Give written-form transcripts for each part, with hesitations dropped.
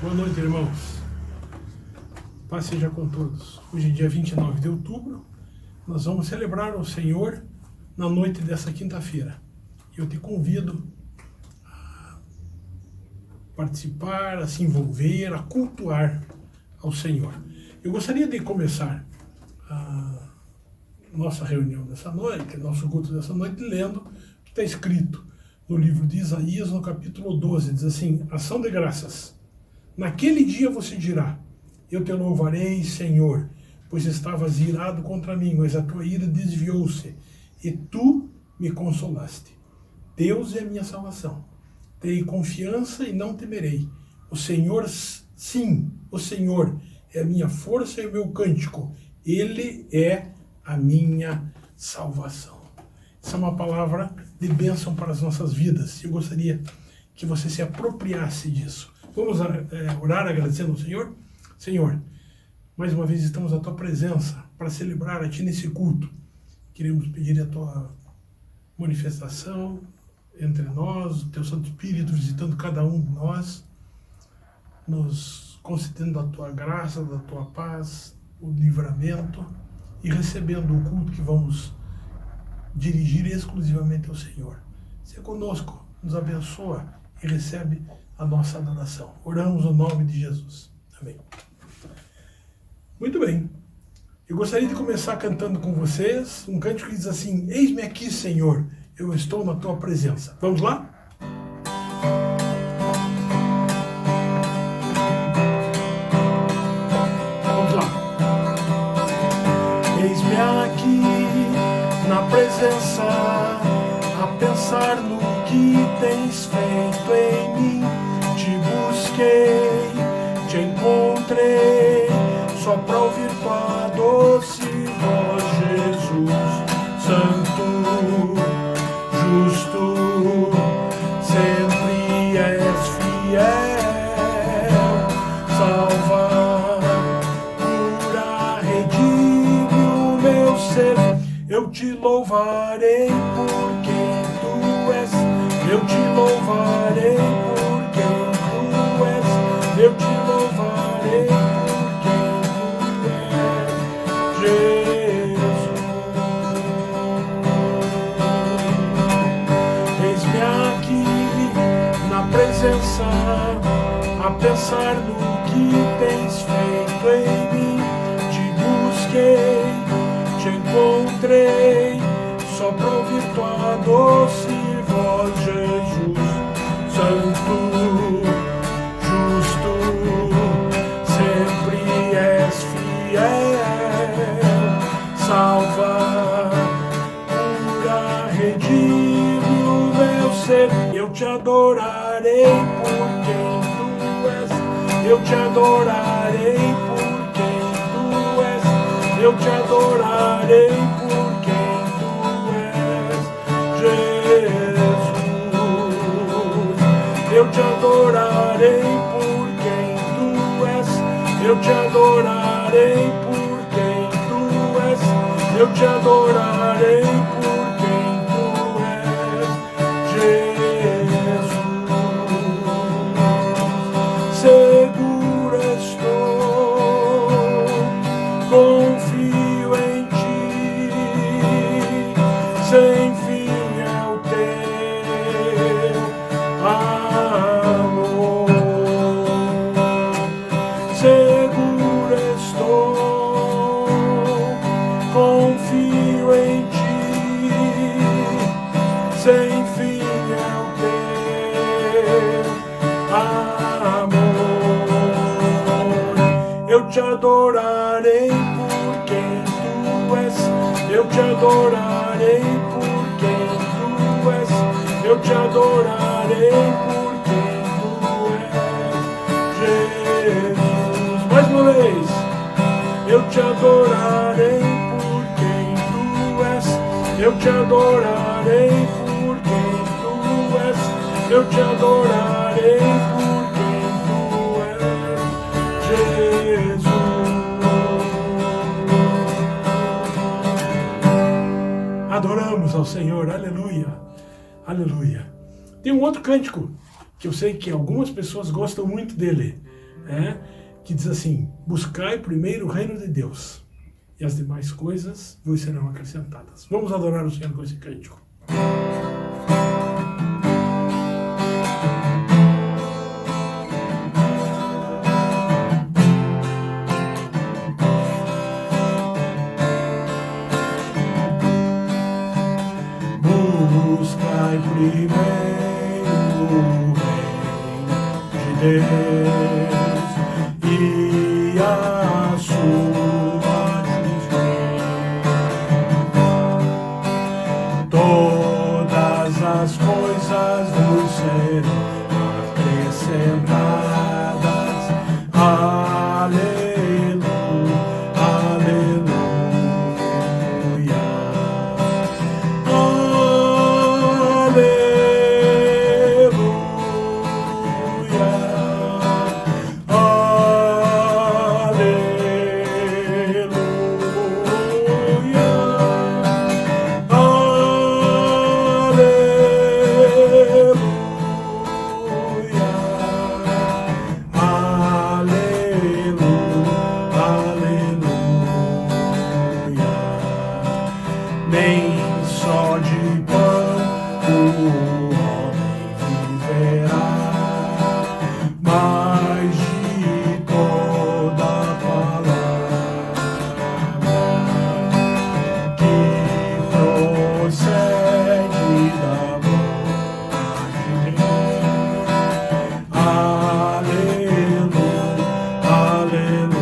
Boa noite, irmãos. Paz seja com todos. Hoje é dia 29 de outubro. Nós vamos celebrar o Senhor na noite dessa quinta-feira. Eu te convido a participar, a se envolver, a cultuar ao Senhor. Eu gostaria de começar a nossa reunião dessa noite, nosso culto dessa noite, lendo o que está escrito no livro de Isaías, no capítulo 12. Diz assim: ação de graças. Naquele dia você dirá: eu te louvarei, Senhor, pois estavas irado contra mim, mas a tua ira desviou-se, e tu me consolaste. Deus é a minha salvação. Terei confiança e não temerei. O Senhor, sim, o Senhor é a minha força e o meu cântico. Ele é a minha salvação. Essa é uma palavra de bênção para as nossas vidas. Eu gostaria que você se apropriasse disso. Vamos orar agradecendo ao Senhor? Senhor, mais uma vez estamos à Tua presença para celebrar a Ti nesse culto. Queremos pedir a Tua manifestação entre nós, o Teu Santo Espírito visitando cada um de nós, nos concedendo a Tua graça, da Tua paz, o livramento e recebendo o culto que vamos dirigir exclusivamente ao Senhor. Seja conosco, nos abençoa e recebe a nossa adoração. Oramos no nome de Jesus. Amém. Muito bem. Eu gostaria de começar cantando com vocês um cântico que diz assim: eis-me aqui, Senhor, eu estou na tua presença. Vamos lá? Vamos lá. Eis-me aqui na presença, a pensar no que tens feito em mim. Te busquei, te encontrei, só para ouvir tua doce voz, Jesus. Santo, justo, sempre és fiel. Salva, cura, redime o meu ser. Eu te louvarei por quem tu és. Eu te louvarei por quem tu és. Eu te louvarei por quem tu és, Jesus. Eis-me aqui na presença, a pensar no que tens feito em mim. Te busquei, te encontrei, só para ouvir tua doce voz, Jesus. Santo, justo, sempre és fiel. Salva, cura, redime o meu ser. Eu te adorarei por quem tu és. Eu te adorarei por quem tu és. Eu te adorarei por quem tu és, Jesus. Eu te adorarei por quem tu és. Eu te adorarei por quem tu és. Eu te adorarei por quem tu és, Jesus. Seguro estou, confio em ti, sem fim é o teu amor. Seguro estou, confio em ti, sem fim é o teu amor. Eu te adorarei por quem tu és. Eu te adorarei por quem tu és. Eu te adorarei por quem tu és, Jesus. Mais uma vez. Eu te adorarei por quem tu és. Eu te adorarei por quem tu és. Eu te adorarei por quem tu és, Jesus. Adoramos ao Senhor, aleluia, aleluia. Tem um outro cântico que eu sei que algumas pessoas gostam muito dele. que diz assim: buscai primeiro o reino de Deus, e as demais coisas vos serão acrescentadas. Vamos adorar o Senhor com esse cântico. Buscai primeiro o reino de Deus e a sua justiça. Todas as coisas vos serão acrescentadas. Aleluia, aleluia. Nem só de pão o homem viverá, mas de toda palavra que procede da boca de Deus. Aleluia, aleluia.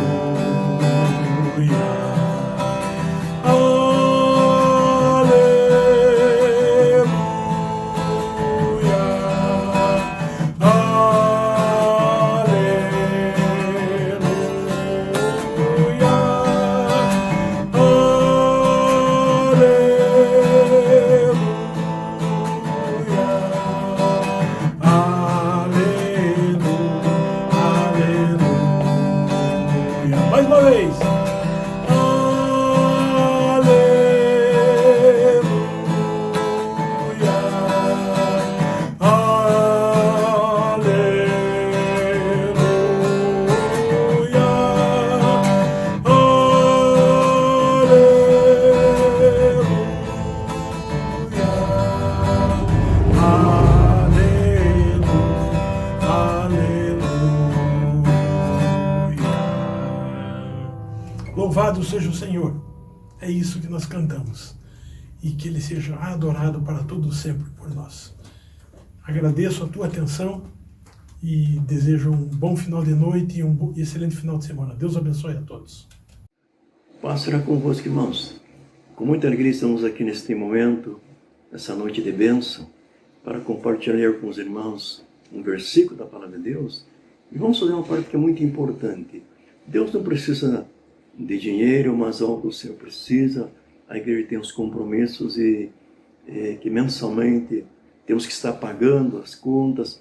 Mais uma vez. Louvado seja o Senhor. É isso que nós cantamos. E que Ele seja adorado para todo sempre por nós. Agradeço a tua atenção e desejo um bom final de noite e um excelente final de semana. Deus abençoe a todos. Paz será convosco, irmãos. Com muita alegria estamos aqui neste momento, nessa noite de bênção, para compartilhar com os irmãos um versículo da Palavra de Deus. E vamos fazer uma parte que é muito importante. Deus não precisa de dinheiro, mas algo o Senhor precisa. A igreja tem os compromissos e que mensalmente temos que estar pagando as contas,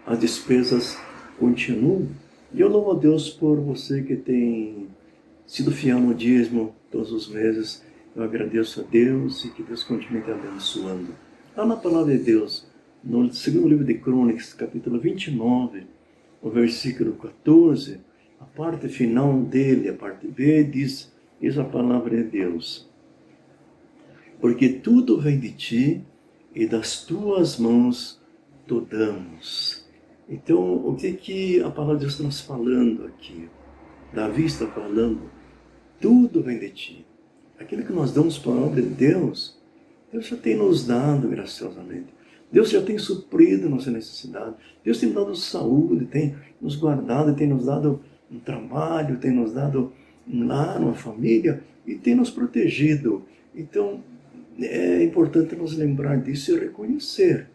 as despesas continuam. E eu louvo a Deus por você que tem sido fiel no dízimo todos os meses. Eu agradeço a Deus e que Deus continue te abençoando. Lá na Palavra de Deus, no segundo livro de Crônicas, capítulo 29, o versículo 14, a parte final dele, a parte B, diz a Palavra de Deus: porque tudo vem de ti e das tuas mãos tu damos. Então, o que a Palavra de Deus está nos falando aqui? Davi está falando, tudo vem de ti. Aquilo que nós damos para a obra de Deus, Deus já tem nos dado graciosamente. Deus já tem suprido nossa necessidade. Deus tem nos dado saúde, tem nos guardado, tem nos dado um trabalho, tem nos dado um lar, uma família e tem nos protegido. Então, é importante nos lembrar disso e reconhecer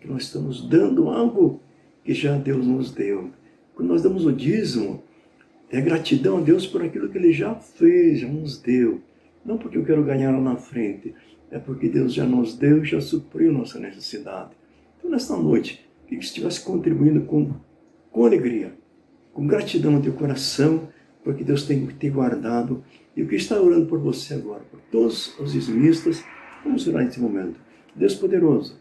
que nós estamos dando algo que já Deus nos deu. Quando nós damos o dízimo, é gratidão a Deus por aquilo que Ele já fez, já nos deu. Não porque eu quero ganhar lá na frente, é porque Deus já nos deu e já supriu nossa necessidade. Então, nesta noite, que estivesse contribuindo com alegria, com gratidão no teu coração, porque Deus tem te guardado. E eu que está orando por você agora, por todos os dizimistas, vamos orar nesse momento. Deus poderoso,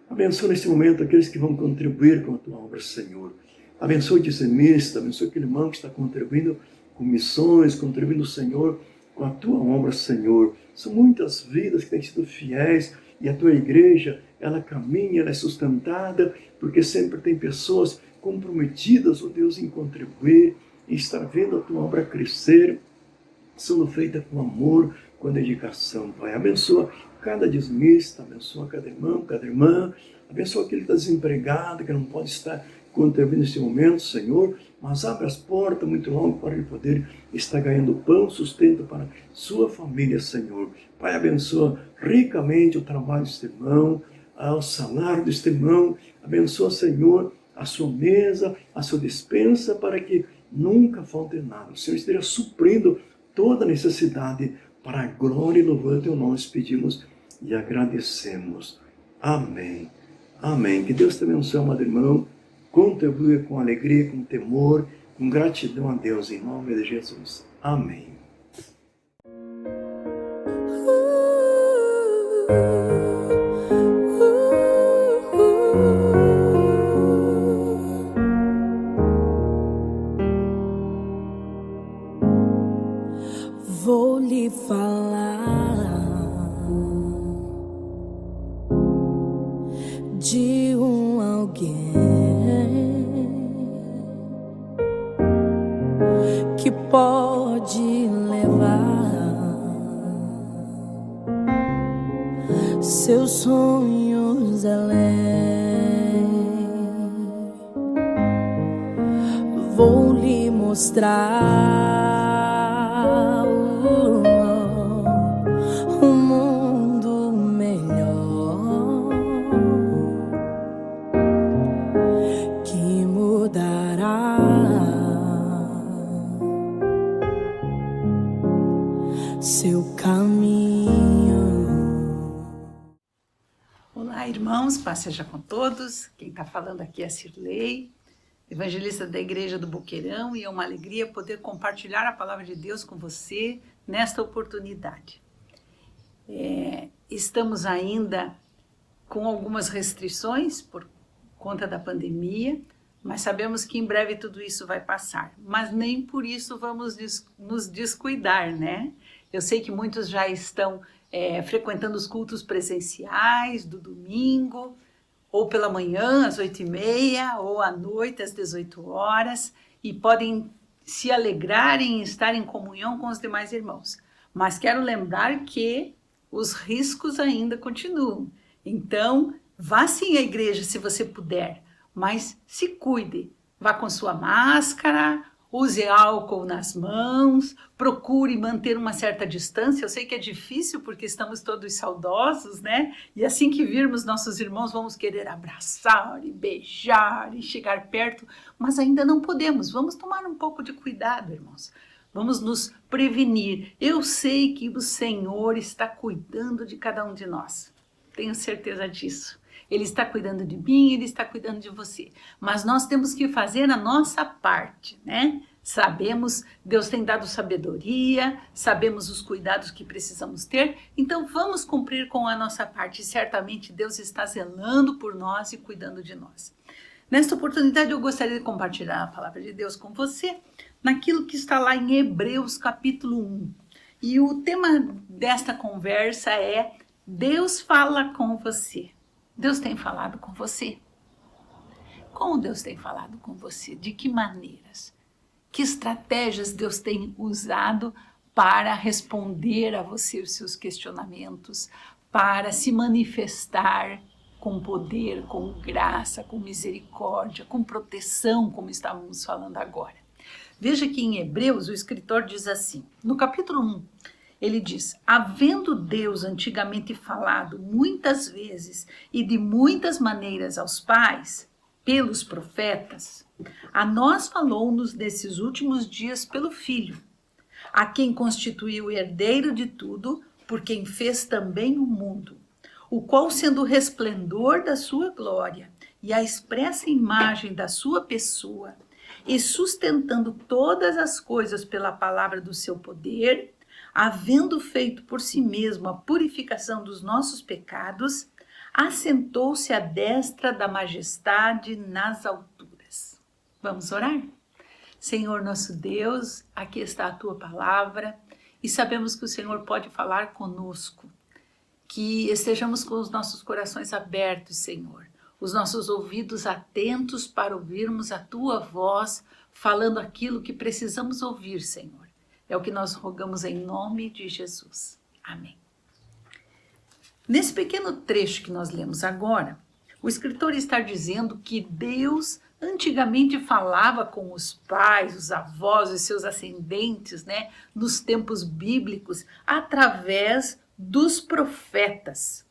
abençoa nesse momento aqueles que vão contribuir com a tua obra, Senhor. Abençoe o dizimista, abençoe aquele irmão que está contribuindo com missões, contribuindo, Senhor, com a tua obra, Senhor. São muitas vidas que têm sido fiéis e a tua igreja, ela caminha, ela é sustentada, porque sempre tem pessoas comprometidas, ó Deus, em contribuir, em estar vendo a tua obra crescer, sendo feita com amor, com dedicação, Pai. Abençoa cada dizimista, abençoa cada irmão, cada irmã, abençoa aquele que está desempregado, que não pode estar contribuindo nesse momento, Senhor, mas abre as portas muito longe para ele poder estar ganhando pão, sustento para sua família, Senhor. Pai, abençoa ricamente o trabalho deste irmão, o salário deste irmão, abençoa, Senhor, a sua mesa, a sua despensa, para que nunca falte nada. O Senhor esteja suprindo toda necessidade para a glória e louvor do teu nome, pedimos e agradecemos. Amém. Amém. Que Deus te abençoe, amado irmão. Contribua com alegria, com temor, com gratidão a Deus, em nome de Jesus. Amém. Vou lhe falar de alguém que pode levar seus sonhos além. Vou lhe mostrar um mundo melhor que mudará seu caminho. Olá, irmãos, paz seja com todos. Quem está falando aqui é a Cirlei, evangelista da Igreja do Boqueirão, e é uma alegria poder compartilhar a palavra de Deus com você nesta oportunidade. Estamos ainda com algumas restrições por conta da pandemia, mas sabemos que em breve tudo isso vai passar. Mas nem por isso vamos nos descuidar, né? Eu sei que muitos já estão frequentando os cultos presenciais do domingo, ou pela manhã às 8h30, ou à noite às 18 horas, e podem se alegrar em estar em comunhão com os demais irmãos. Mas quero lembrar que os riscos ainda continuam. Então, vá sim à igreja se você puder, mas se cuide. Vá com sua máscara, use álcool nas mãos, procure manter uma certa distância. Eu sei que é difícil porque estamos todos saudosos, né? E assim que virmos nossos irmãos, vamos querer abraçar e beijar e chegar perto, mas ainda não podemos. Vamos tomar um pouco de cuidado, irmãos. Vamos nos prevenir. Eu sei que o Senhor está cuidando de cada um de nós. Tenho certeza disso. Ele está cuidando de mim, Ele está cuidando de você. Mas nós temos que fazer a nossa parte, né? Sabemos, Deus tem dado sabedoria, sabemos os cuidados que precisamos ter, então vamos cumprir com a nossa parte. Certamente Deus está zelando por nós e cuidando de nós. Nesta oportunidade eu gostaria de compartilhar a palavra de Deus com você, naquilo que está lá em Hebreus capítulo 1. E o tema desta conversa é: Deus fala com você. Deus tem falado com você? Como Deus tem falado com você? De que maneiras? Que estratégias Deus tem usado para responder a você os seus questionamentos, para se manifestar com poder, com graça, com misericórdia, com proteção, como estávamos falando agora? Veja que em Hebreus o escritor diz assim, no capítulo 1, ele diz: havendo Deus antigamente falado muitas vezes e de muitas maneiras aos pais, pelos profetas, a nós falou-nos nesses últimos dias pelo Filho, a quem constituiu herdeiro de tudo, por quem fez também o mundo, o qual, sendo o resplendor da sua glória e a expressa imagem da sua pessoa, e sustentando todas as coisas pela palavra do seu poder, havendo feito por si mesmo a purificação dos nossos pecados, assentou-se à destra da majestade nas alturas. Vamos orar? Senhor nosso Deus, aqui está a Tua palavra e sabemos que o Senhor pode falar conosco. Que estejamos com os nossos corações abertos, Senhor. Os nossos ouvidos atentos para ouvirmos a Tua voz, falando aquilo que precisamos ouvir, Senhor. É o que nós rogamos em nome de Jesus. Amém. Nesse pequeno trecho que nós lemos agora, o escritor está dizendo que Deus antigamente falava com os pais, os avós e seus ascendentes, né, nos tempos bíblicos, através dos profetas.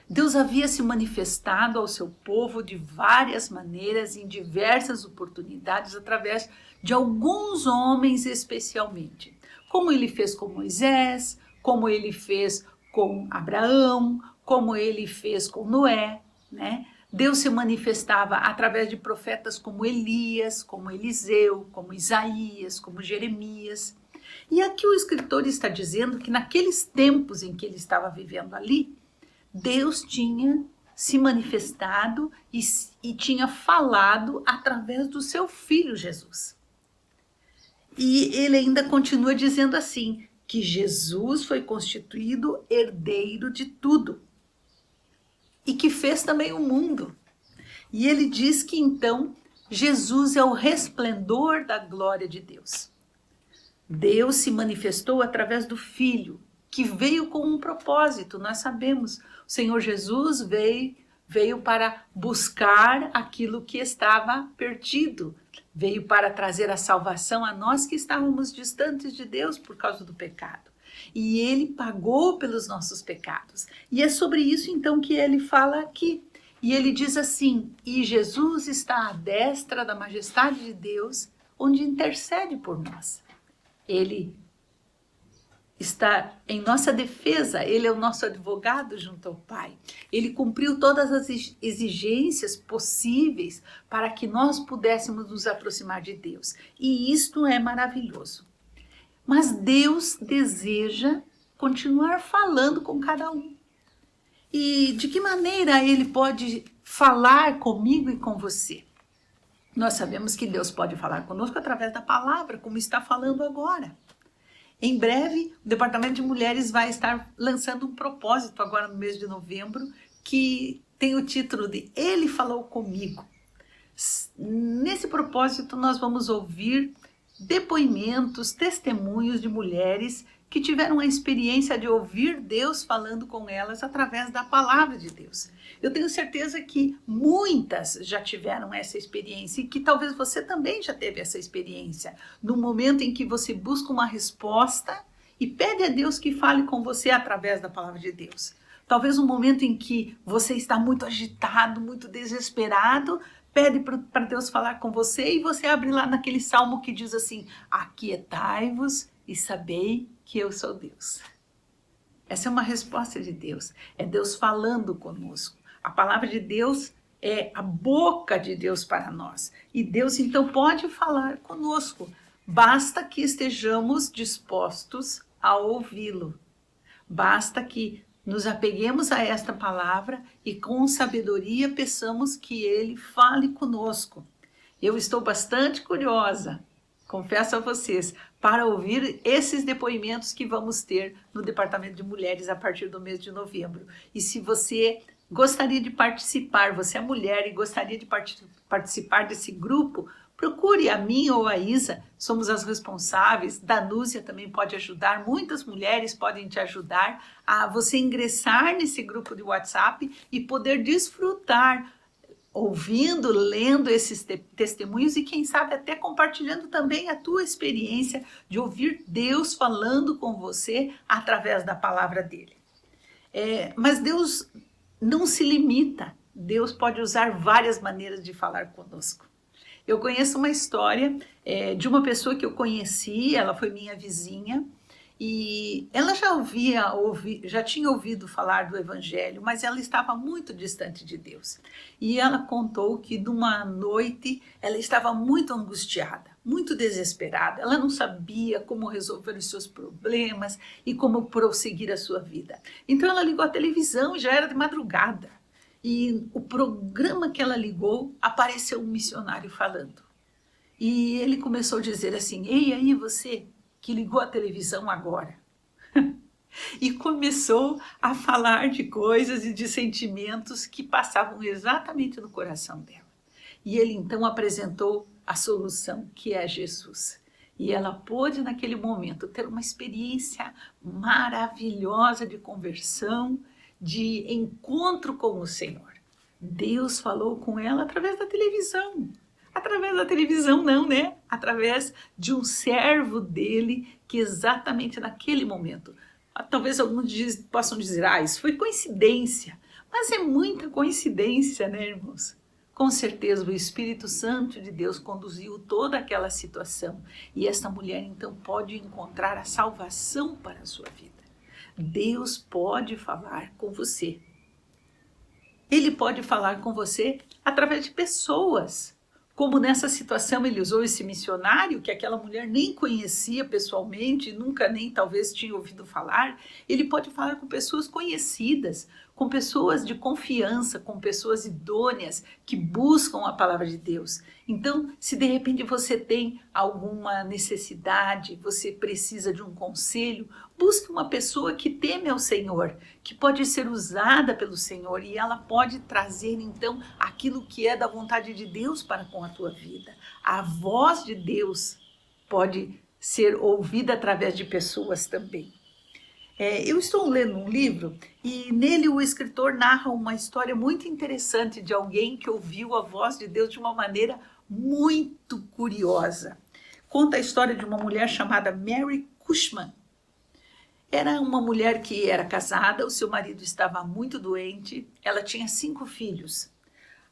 Deus havia se manifestado ao seu povo de várias maneiras, em diversas oportunidades, através de alguns homens especialmente. Como ele fez com Moisés, como ele fez com Abraão, como ele fez com Noé, né? Deus se manifestava através de profetas como Elias, como Eliseu, como Isaías, como Jeremias. E aqui o escritor está dizendo que naqueles tempos em que ele estava vivendo ali, Deus tinha se manifestado e tinha falado através do seu filho Jesus. E ele ainda continua dizendo assim, que Jesus foi constituído herdeiro de tudo e que fez também o mundo. E ele diz que então Jesus é o resplendor da glória de Deus. Deus se manifestou através do Filho, que veio com um propósito, nós sabemos. O Senhor Jesus veio para buscar aquilo que estava perdido, veio para trazer a salvação a nós que estávamos distantes de Deus por causa do pecado. E ele pagou pelos nossos pecados. E é sobre isso então que ele fala aqui. E ele diz assim, e Jesus está à destra da majestade de Deus, onde intercede por nós. Ele está em nossa defesa, ele é o nosso advogado junto ao Pai. Ele cumpriu todas as exigências possíveis para que nós pudéssemos nos aproximar de Deus. E isto é maravilhoso. Mas Deus deseja continuar falando com cada um. E de que maneira ele pode falar comigo e com você? Nós sabemos que Deus pode falar conosco através da palavra, como está falando agora. Em breve, o Departamento de Mulheres vai estar lançando um propósito agora no mês de novembro, que tem o título de Ele Falou Comigo. Nesse propósito, nós vamos ouvir depoimentos, testemunhos de mulheres que tiveram a experiência de ouvir Deus falando com elas através da palavra de Deus. Eu tenho certeza que muitas já tiveram essa experiência e que talvez você também já teve essa experiência, no momento em que você busca uma resposta e pede a Deus que fale com você através da palavra de Deus. Talvez um momento em que você está muito agitado, muito desesperado, pede para Deus falar com você e você abre lá naquele salmo que diz assim, aquietai-vos e sabei que eu sou Deus. Essa é uma resposta de Deus, é Deus falando conosco. A palavra de Deus é a boca de Deus para nós. E Deus então pode falar conosco, basta que estejamos dispostos a ouvi-lo. Basta que nos apeguemos a esta palavra e com sabedoria peçamos que ele fale conosco. Eu estou bastante curiosa, confesso a vocês, para ouvir esses depoimentos que vamos ter no Departamento de Mulheres a partir do mês de novembro. E se você gostaria de participar, você é mulher e gostaria de participar desse grupo, procure a mim ou a Isa, somos as responsáveis. Danúcia também pode ajudar, muitas mulheres podem te ajudar a você ingressar nesse grupo de WhatsApp e poder desfrutar, ouvindo, lendo esses testemunhos e quem sabe até compartilhando também a tua experiência de ouvir Deus falando com você através da palavra dele. Mas Deus não se limita, Deus pode usar várias maneiras de falar conosco. Eu conheço uma história de uma pessoa que eu conheci, ela foi minha vizinha, e ela já tinha ouvido falar do Evangelho, mas ela estava muito distante de Deus. E ela contou que numa noite ela estava muito angustiada, muito desesperada. Ela não sabia como resolver os seus problemas e como prosseguir a sua vida. Então ela ligou a televisão e já era de madrugada. E o programa que ela ligou, apareceu um missionário falando. E ele começou a dizer assim: ei, aí você que ligou a televisão agora. E começou a falar de coisas e de sentimentos que passavam exatamente no coração dela. E ele então apresentou a solução, que é Jesus. E ela pôde, naquele momento, ter uma experiência maravilhosa de conversão, de encontro com o Senhor. Deus falou com ela através da televisão. Através da televisão não, né? Através de um servo dele que exatamente naquele momento... Talvez alguns possam dizer, isso foi coincidência. Mas é muita coincidência, né, irmãos? Com certeza o Espírito Santo de Deus conduziu toda aquela situação. E esta mulher então pode encontrar a salvação para a sua vida. Deus pode falar com você. Ele pode falar com você através de pessoas. Como nessa situação ele usou esse missionário, que aquela mulher nem conhecia pessoalmente, nunca nem talvez tinha ouvido falar, ele pode falar com pessoas conhecidas, com pessoas de confiança, com pessoas idôneas que buscam a palavra de Deus. Então, se de repente você tem alguma necessidade, você precisa de um conselho, busque uma pessoa que teme ao Senhor, que pode ser usada pelo Senhor e ela pode trazer então aquilo que é da vontade de Deus para com a tua vida. A voz de Deus pode ser ouvida através de pessoas também. Eu estou lendo um livro e nele o escritor narra uma história muito interessante de alguém que ouviu a voz de Deus de uma maneira muito curiosa. Conta a história de uma mulher chamada Mary Cushman. Era uma mulher que era casada, o seu marido estava muito doente, ela tinha 5 filhos.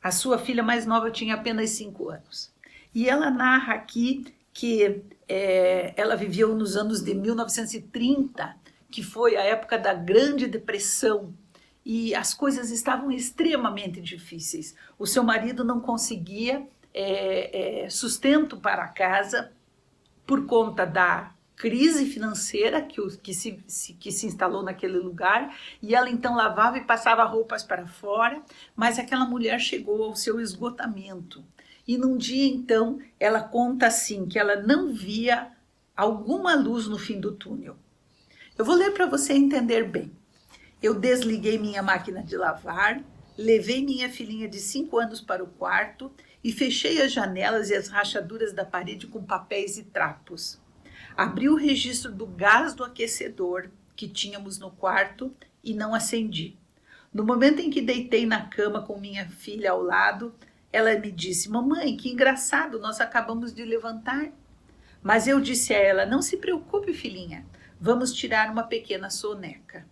A sua filha mais nova tinha apenas 5 anos. E ela narra aqui que ela viveu nos anos de 1930, que foi a época da Grande Depressão, e as coisas estavam extremamente difíceis. O seu marido não conseguia sustento para a casa por conta da crise financeira que se instalou naquele lugar, e ela então lavava e passava roupas para fora, mas aquela mulher chegou ao seu esgotamento. E num dia então, ela conta assim, que ela não via alguma luz no fim do túnel. Eu vou ler para você entender bem. Eu desliguei minha máquina de lavar, levei minha filhinha de 5 anos para o quarto e fechei as janelas e as rachaduras da parede com papéis e trapos. Abri o registro do gás do aquecedor que tínhamos no quarto e não acendi. No momento em que deitei na cama com minha filha ao lado, ela me disse: mamãe, que engraçado, nós acabamos de levantar. Mas eu disse a ela: não se preocupe, filhinha. Vamos tirar uma pequena soneca.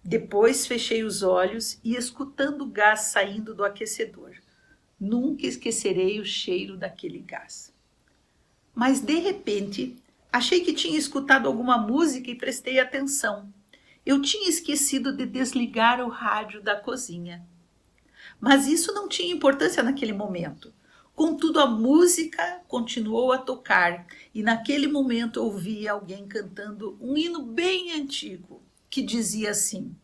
Depois fechei os olhos e escutando o gás saindo do aquecedor. Nunca esquecerei o cheiro daquele gás. Mas de repente, achei que tinha escutado alguma música e prestei atenção. Eu tinha esquecido de desligar o rádio da cozinha. Mas isso não tinha importância naquele momento. Contudo, a música continuou a tocar e naquele momento ouvi alguém cantando um hino bem antigo que dizia assim: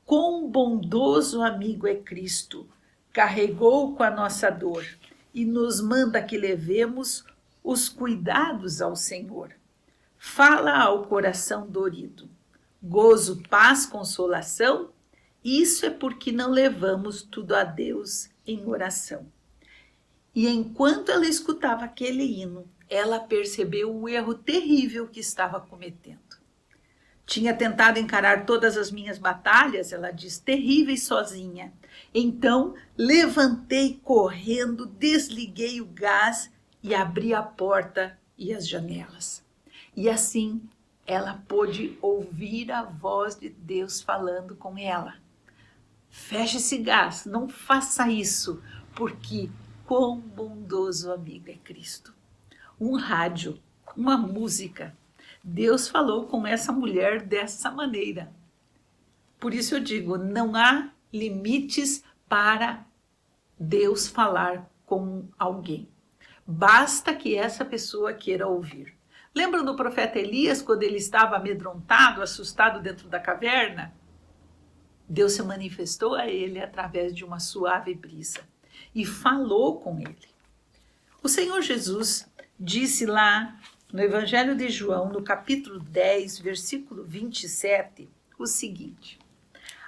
quão bondoso amigo é Cristo, carregou com a nossa dor e nos manda que levemos os cuidados ao Senhor. Fala ao coração dorido, gozo, paz, consolação, isso é porque não levamos tudo a Deus em oração. E enquanto ela escutava aquele hino, ela percebeu o erro terrível que estava cometendo. Tinha tentado encarar todas as minhas batalhas, ela diz, terríveis sozinha. Então, levantei correndo, desliguei o gás e abri a porta e as janelas. E assim, ela pôde ouvir a voz de Deus falando com ela. Feche esse gás, não faça isso, porque quão bondoso amigo é Cristo. Um rádio, uma música. Deus falou com essa mulher dessa maneira. Por isso eu digo, não há limites para Deus falar com alguém. Basta que essa pessoa queira ouvir. Lembram do profeta Elias, quando ele estava amedrontado, assustado dentro da caverna? Deus se manifestou a ele através de uma suave brisa e falou com ele. O Senhor Jesus disse lá no Evangelho de João, no capítulo 10, versículo 27, o seguinte: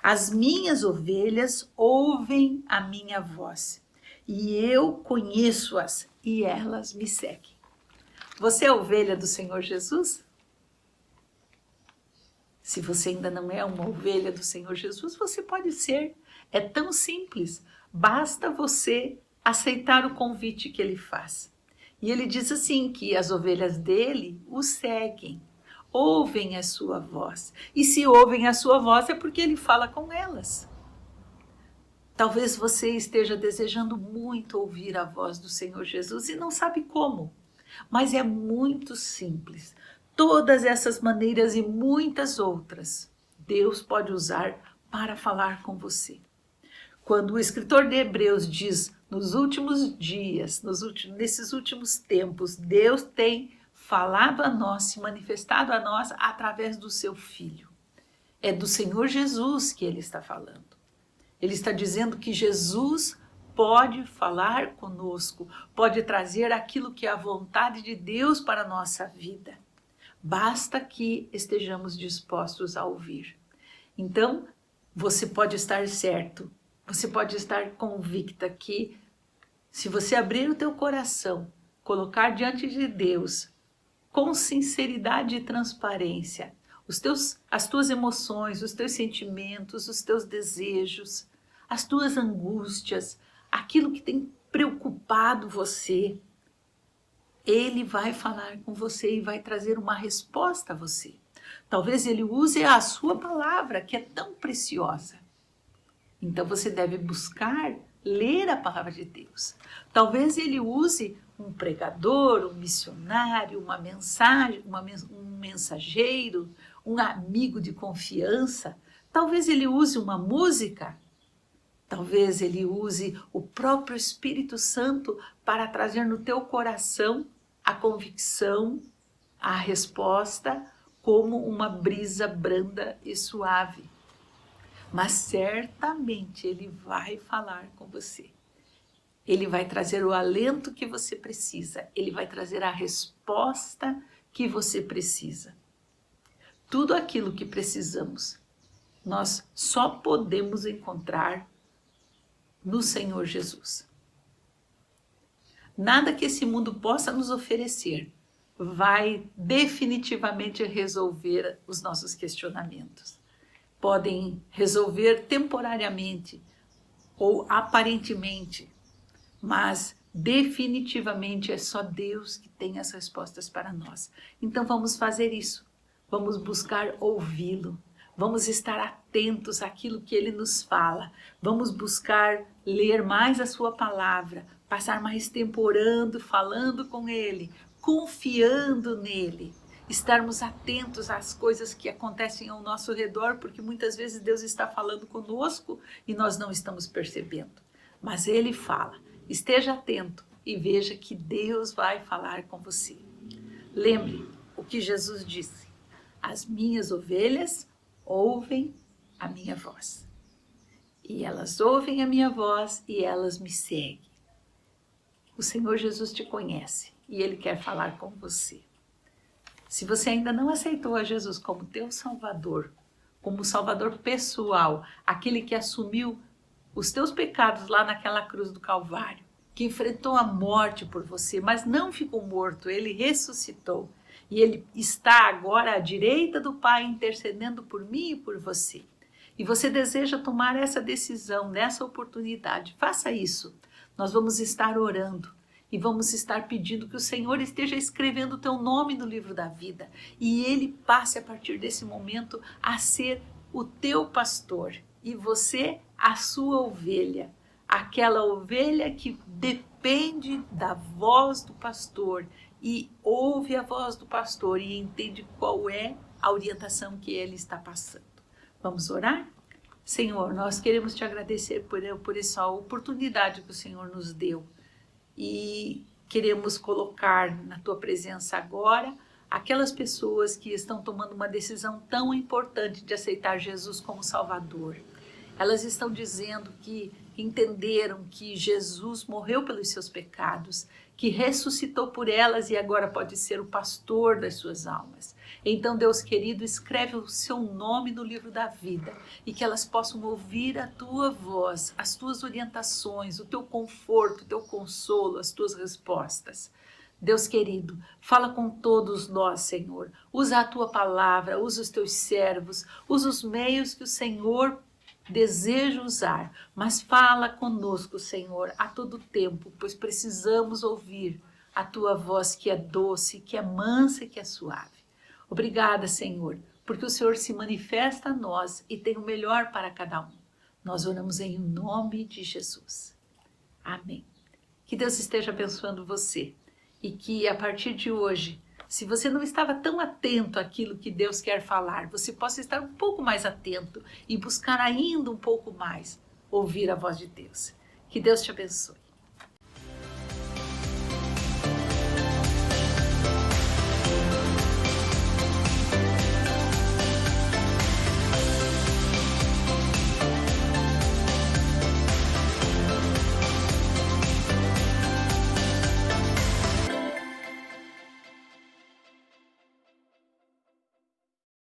as minhas ovelhas ouvem a minha voz, e eu conheço-as, e elas me seguem. Você é ovelha do Senhor Jesus? Se você ainda não é uma ovelha do Senhor Jesus, você pode ser. É tão simples. Basta você aceitar o convite que ele faz. E ele diz assim, que as ovelhas dele o seguem, ouvem a sua voz. E se ouvem a sua voz é porque ele fala com elas. Talvez você esteja desejando muito ouvir a voz do Senhor Jesus e não sabe como. Mas é muito simples. Todas essas maneiras e muitas outras, Deus pode usar para falar com você. Quando o escritor de Hebreus diz, nos últimos dias, nesses últimos tempos, Deus tem falado a nós, se manifestado a nós através do seu Filho. É do Senhor Jesus que ele está falando. Ele está dizendo que Jesus pode falar conosco, pode trazer aquilo que é a vontade de Deus para a nossa vida. Basta que estejamos dispostos a ouvir. Então, você pode estar certo, você pode estar convicta que se você abrir o teu coração, colocar diante de Deus, com sinceridade e transparência, as tuas emoções, os teus sentimentos, os teus desejos, as tuas angústias, aquilo que tem preocupado você, ele vai falar com você e vai trazer uma resposta a você. Talvez ele use a sua palavra, que é tão preciosa. Então você deve buscar ler a palavra de Deus. Talvez ele use um pregador, um missionário, uma mensagem, um mensageiro, um amigo de confiança. Talvez ele use uma música. Talvez ele use o próprio Espírito Santo para trazer no teu coração a convicção, a resposta, como uma brisa branda e suave. Mas certamente ele vai falar com você. Ele vai trazer o alento que você precisa. Ele vai trazer a resposta que você precisa. Tudo aquilo que precisamos, nós só podemos encontrar no Senhor Jesus. Nada que esse mundo possa nos oferecer vai definitivamente resolver os nossos questionamentos. Podem resolver temporariamente ou aparentemente, mas definitivamente é só Deus que tem as respostas para nós. Então vamos fazer isso, vamos buscar ouvi-lo, vamos estar atentos àquilo que ele nos fala, vamos buscar ler mais a sua palavra, passar mais tempo orando, falando com ele, confiando nele, estarmos atentos às coisas que acontecem ao nosso redor, porque muitas vezes Deus está falando conosco e nós não estamos percebendo. Mas ele fala, esteja atento e veja que Deus vai falar com você. Lembre o que Jesus disse, as minhas ovelhas ouvem a minha voz. E elas ouvem a minha voz e elas me seguem. O Senhor Jesus te conhece e Ele quer falar com você. Se você ainda não aceitou a Jesus como teu Salvador, como Salvador pessoal, aquele que assumiu os teus pecados lá naquela cruz do Calvário, que enfrentou a morte por você, mas não ficou morto, Ele ressuscitou. E Ele está agora à direita do Pai intercedendo por mim e por você. E você deseja tomar essa decisão, nessa oportunidade, faça isso. Nós vamos estar orando e vamos estar pedindo que o Senhor esteja escrevendo o teu nome no livro da vida e Ele passe a partir desse momento a ser o teu pastor e você a sua ovelha, aquela ovelha que depende da voz do pastor e ouve a voz do pastor e entende qual é a orientação que ele está passando. Vamos orar? Senhor, nós queremos te agradecer por essa oportunidade que o Senhor nos deu e queremos colocar na tua presença agora aquelas pessoas que estão tomando uma decisão tão importante de aceitar Jesus como Salvador. Elas estão dizendo que que entenderam que Jesus morreu pelos seus pecados, que ressuscitou por elas e agora pode ser o pastor das suas almas. Então, Deus querido, escreve o seu nome no livro da vida e que elas possam ouvir a tua voz, as tuas orientações, o teu conforto, o teu consolo, as tuas respostas. Deus querido, fala com todos nós, Senhor. Usa a tua palavra, usa os teus servos, usa os meios que o Senhor deseja usar, mas fala conosco, Senhor, a todo tempo, pois precisamos ouvir a tua voz que é doce, que é mansa e que é suave. Obrigada, Senhor, porque o Senhor se manifesta a nós e tem o melhor para cada um. Nós oramos em nome de Jesus. Amém. Que Deus esteja abençoando você e que a partir de hoje, se você não estava tão atento àquilo que Deus quer falar, você possa estar um pouco mais atento e buscar ainda um pouco mais ouvir a voz de Deus. Que Deus te abençoe.